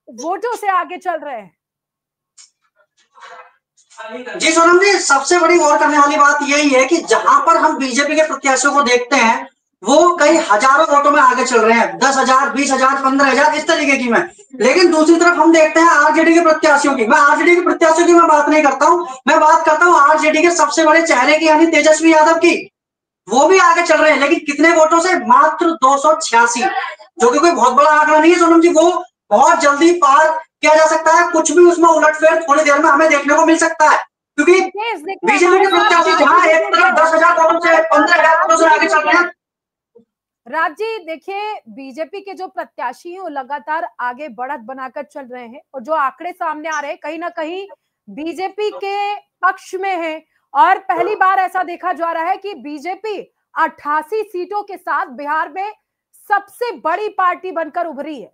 वोटों से आगे चल रहे हैं। जी सोनम जी, सबसे बड़ी गौर करने वाली बात यही है कि जहां पर हम बीजेपी के प्रत्याशियों को देखते हैं वो कई हजारों वोटों में आगे चल रहे हैं, 10,000, 20,000, 15,000 इस तरीके की में। लेकिन दूसरी तरफ हम देखते हैं आरजेडी के प्रत्याशियों की। मैं आरजेडी के प्रत्याशियों की मैं बात नहीं करता हूं, मैं बात करता हूं आरजेडी के सबसे बड़े चेहरे की, यानी तेजस्वी यादव की। वो भी आगे चल रहे हैं, लेकिन कितने वोटों से? मात्र 286, जो कि कोई बहुत बड़ा आंकड़ा नहीं है सोनम जी। वो बहुत जल्दी पार किया जा सकता है, कुछ भी उसमें उलटफेर थोड़ी देर में हमें देखने को मिल सकता है, क्योंकि बीजेपी के प्रत्याशी जहां एक तरफ 10,000 वोटों से 15,000 वोटों से आगे चल रहे हैं। राज जी देखिए, बीजेपी के जो प्रत्याशी हैं वो लगातार आगे बढ़त बनाकर चल रहे हैं, और जो आंकड़े सामने आ रहे हैं कहीं ना कहीं बीजेपी के पक्ष में है। और पहली बार ऐसा देखा जा रहा है कि बीजेपी 88 सीटों के साथ बिहार में सबसे बड़ी पार्टी बनकर उभरी है।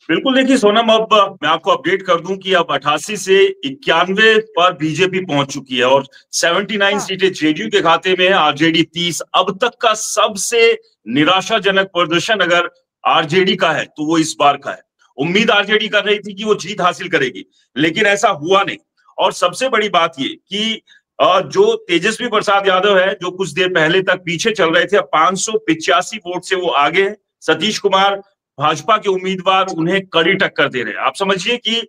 बिल्कुल, देखिए सोनम, अब मैं आपको अपडेट कर दूं कि अब 88 से 91 पर बीजेपी पहुंच चुकी है और 79 सीटें जेडीयू के खाते में है, आरजेडी 30। अब तक का सबसे निराशाजनक प्रदर्शन अगर आरजेडी का है तो वो इस बार का है। उम्मीद आरजेडी कर रही थी कि वो जीत हासिल करेगी, लेकिन ऐसा हुआ नहीं। और सबसे बड़ी बात ये कि जो तेजस्वी प्रसाद यादव है, जो कुछ देर पहले तक पीछे चल रहे थे, अब 585 वोट से वो आगे है। सतीश कुमार भाजपा के उम्मीदवार उन्हें कड़ी टक्कर दे रहे हैं। आप समझिए कि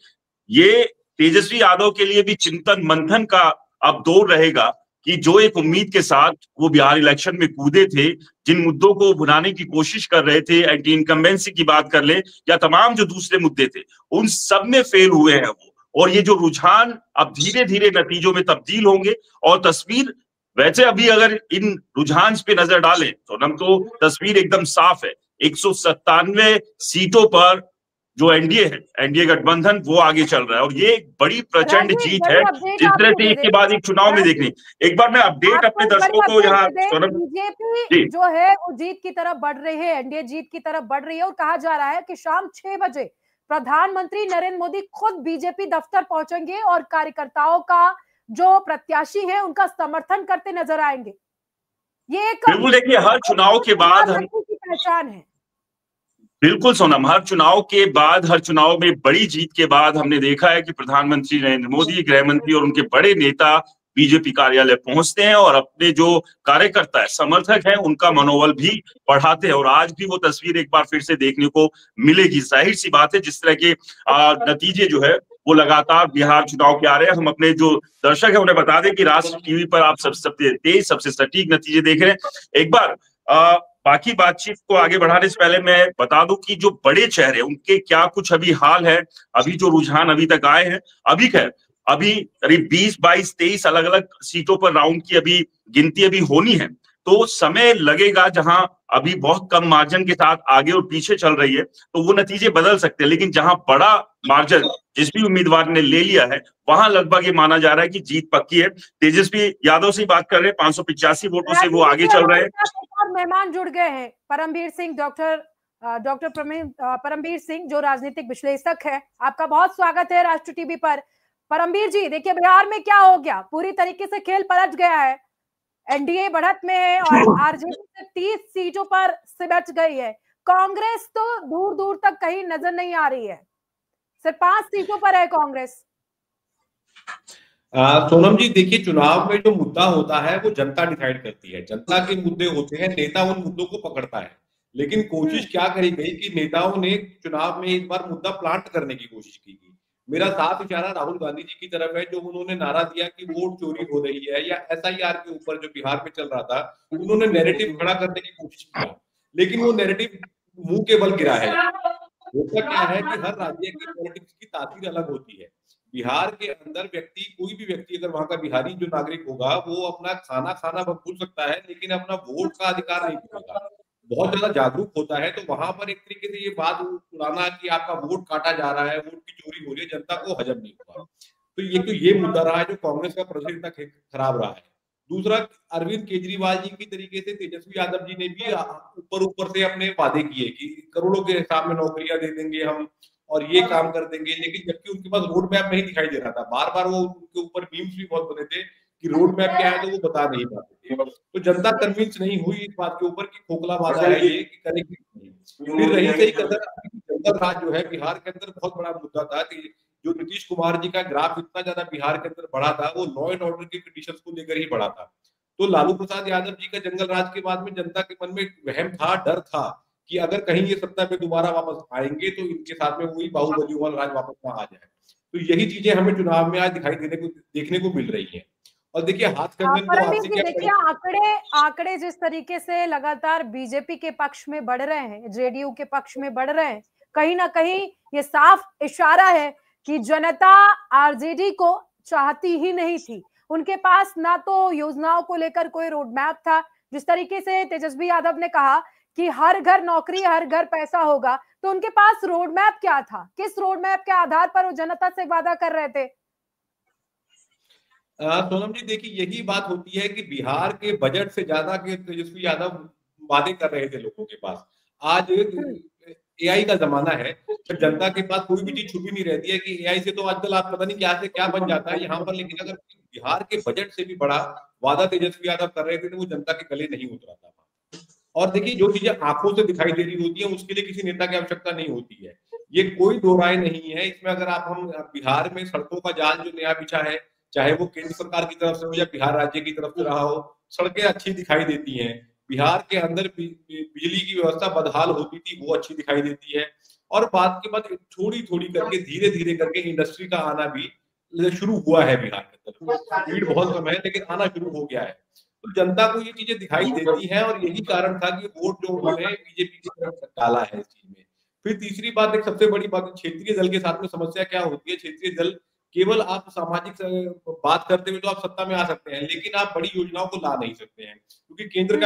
ये तेजस्वी यादव के लिए भी चिंतन मंथन का अब दौर रहेगा कि जो एक उम्मीद के साथ वो बिहार इलेक्शन में कूदे थे, जिन मुद्दों को भुनाने की कोशिश कर रहे थे, एंटी इनकम्बेंसी की बात कर ले या तमाम जो दूसरे मुद्दे थे, उन सब में फेल हुए हैं वो। और ये जो रुझान अब धीरे धीरे नतीजों में तब्दील होंगे और तस्वीर, वैसे अभी अगर इन रुझान पे नजर डालें तो हम तो तस्वीर एकदम साफ है। 197 सीटों पर जो एनडीए है, एनडीए गठबंधन, वो आगे चल रहा है और ये एक बड़ी प्रचंड जीत है, जिस तरह से एक के बाद एक चुनाव में देखनी। एक बार मैं अपडेट अपने दर्शकों को यहाँ, बीजेपी जो है वो जीत की तरफ बढ़ रही है, एनडीए जीत की तरफ बढ़ रही है, और कहा जा रहा है कि शाम 6 बजे प्रधानमंत्री नरेंद्र मोदी खुद बीजेपी दफ्तर पहुंचेंगे और कार्यकर्ताओं का जो प्रत्याशी है उनका समर्थन करते नजर आएंगे। ये एक बिल्कुल, देखिए हर चुनाव के बाद हम की पहचान है। बिल्कुल सोनम, हर चुनाव के बाद, हर चुनाव में बड़ी जीत के बाद हमने देखा है कि प्रधानमंत्री नरेंद्र मोदी, गृह मंत्री और उनके बड़े नेता बीजेपी कार्यालय पहुंचते हैं और अपने जो कार्यकर्ता है, समर्थक हैं, उनका मनोबल भी बढ़ाते हैं। और आज भी वो तस्वीर एक बार फिर से देखने को मिलेगी। जाहिर सी बात है, जिस तरह के नतीजे जो है वो लगातार बिहार चुनाव के आ रहे हैं। हम अपने जो दर्शक है उन्हें बता दें कि राष्ट्र टीवी पर आप सबसे तेज, सबसे सटीक नतीजे देख रहे हैं। एक बार बाकी बातचीत को आगे बढ़ाने से पहले मैं बता दूं कि जो बड़े चेहरे उनके क्या कुछ अभी हाल है, अभी जो रुझान अभी तक आए हैं, अभी खैर अभी करीब 20, 22, 23 अलग अलग सीटों पर राउंड की अभी गिनती अभी होनी है, तो समय लगेगा। जहां अभी बहुत कम मार्जिन के साथ आगे और पीछे चल रही है तो वो नतीजे बदल सकते हैं, लेकिन जहां बड़ा मार्जिन जिस भी उम्मीदवार ने ले लिया है वहां लगभग ये माना जा रहा है कि जीत पक्की है। तेजस्वी यादव से बात कर रहे हैं, 585 वोटों से वो आगे चल रहे हैं। मेहमान जुड़ गए हैं, परमबीर सिंह, डॉक्टर परमबीर सिंह, जो राजनीतिक विश्लेषक है। आपका बहुत स्वागत है राष्ट्र टीवी पर। परमबीर जी, देखिए बिहार में क्या हो गया, पूरी तरीके से खेल पलट गया है। एनडीए बढ़त में है और आरजेडी से 30 सीटों पर सिमट गई है। कांग्रेस तो दूर दूर तक कहीं नजर नहीं आ रही है, सिर्फ 5 सीटों पर है कांग्रेस। सोनम जी देखिए, चुनाव में जो मुद्दा होता है वो जनता डिसाइड करती है। जनता के मुद्दे होते हैं, नेता उन मुद्दों को पकड़ता है। लेकिन कोशिश क्या करी गई कि नेताओं ने चुनाव में इस बार मुद्दा प्लांट करने की कोशिश की गई। मेरा साफ इशारा राहुल गांधी जी की तरफ है, जो उन्होंने नारा दिया कि वोट चोरी हो रही है, या एसआईआर के ऊपर जो बिहार में चल रहा था, उन्होंने नैरेटिव खड़ा करने की कोशिश किया, लेकिन वो नैरेटिव मुंह के बल गिरा है। होता क्या है कि हर राज्य की पॉलिटिक्स की तासीर अलग होती है। बिहार के अंदर कोई भी व्यक्ति अगर वहां का बिहारी जो नागरिक होगा, वो अपना खाना भूल सकता है, लेकिन अपना वोट का अधिकार नहीं भूलेगा। बहुत ज्यादा जागरूक होता है, तो वहां पर एक तरीके से ये बात उड़ाना कि आपका वोट काटा जा रहा है, वोट की चोरी हो रही है, जनता को हजम नहीं हुआ। तो ये मुद्दा रहा है जो कांग्रेस का प्रदर्शन इतना खराब रहा है। दूसरा, अरविंद केजरीवाल जी की तरीके से तेजस्वी यादव जी ने भी ऊपर से अपने वादे किए कि करोड़ों के हिसाब में नौकरियां दे देंगे हम और ये काम कर देंगे, लेकिन जबकि उनके पास रोड मैप नहीं दिखाई दे रहा था। बार बार वो उनके ऊपर मीम्स भी बहुत बने थे कि रोड मैप क्या है, तो वो बता नहीं पाते थे। तो जनता कन्विंस नहीं हुई इस बात के ऊपर कि खोखला वादा है ये कि करेंगे। फिर रही सही कसर जंगल राज जो है बिहार के अंदर बहुत बड़ा मुद्दा था कि जो नीतीश कुमार जी का ग्राफ इतना ज्यादा बिहार के अंदर बढ़ा था, वो लॉ एंड ऑर्डर की कंडीशंस को लेकर ही बढ़ा था। तो लालू प्रसाद यादव जी का जंगल राज के बाद में जनता के मन में एक वहम था, डर था कि अगर कहीं ये सत्ता पे दोबारा वापस आएंगे तो इनके साथ में वही बाहुबली वाला राज वापस ना आ जाए। तो यही चीजें हमें चुनाव में आज देखने को मिल रही हैं। और देखिए हाथ कंगन को हाथ से क्या, देखिए आंकड़े जिस तरीके से लगातार बीजेपी के पक्ष में बढ़ रहे हैं, जेडीयू के पक्ष में बढ़ रहे हैं, कहीं ना कहीं ये साफ इशारा है कि जनता आरजेडी को चाहती ही नहीं थी। उनके पास ना तो योजनाओं को लेकर कोई रोड मैप था, जिस तरीके से तेजस्वी यादव ने कहा कि हर घर नौकरी, हर घर पैसा होगा, तो उनके पास रोड मैप क्या था? किस रोड मैप के आधार पर वो जनता से वादा कर रहे थे? सोनम जी देखिए, यही बात होती है कि बिहार के बजट से ज्यादा के तेजस्वी यादव वादे कर रहे थे लोगों के पास। आज एआई का जमाना है, तो जनता के पास कोई भी चीज छुपी नहीं रहती है कि एआई से तो आजकल आप पता नहीं क्या से क्या बन जाता है यहाँ पर। लेकिन अगर बिहार के बजट से भी बड़ा वादा तेजस्वी यादव कर रहे थे तो वो जनता के गले नहीं उतरा था। और देखिए, जो चीजें आंखों से दिखाई दे रही होती है उसके लिए किसी नेता की आवश्यकता नहीं होती है, ये कोई दो राय नहीं है इसमें। अगर हम बिहार में सड़कों का जाल जो नया बिछा है, चाहे वो केंद्र सरकार की तरफ से हो या बिहार राज्य की तरफ से रहा हो, सड़कें अच्छी दिखाई देती हैं। बिहार के अंदर बिजली की व्यवस्था बदहाल होती थी, वो अच्छी दिखाई देती है। और बात के बाद थोड़ी थोड़ी करके, धीरे धीरे करके इंडस्ट्री का आना भी शुरू हुआ है बिहार के अंदर। भीड़ बहुत कम है लेकिन आना शुरू हो गया है। तो जनता को ये चीजें दिखाई देती हैं और यही कारण था कि वोट जो उन्होंने बीजेपी की तरफ डाला है इस चीज में। फिर तीसरी बात, एक सबसे बड़ी बात, क्षेत्रीय दल के साथ में समस्या क्या होती है? क्षेत्रीय दल केवल आप सामाजिक बात करते हुए तो आप सत्ता में आ सकते हैं, लेकिन आप बड़ी योजनाओं को ला नहीं सकते हैं, क्योंकि केंद्र का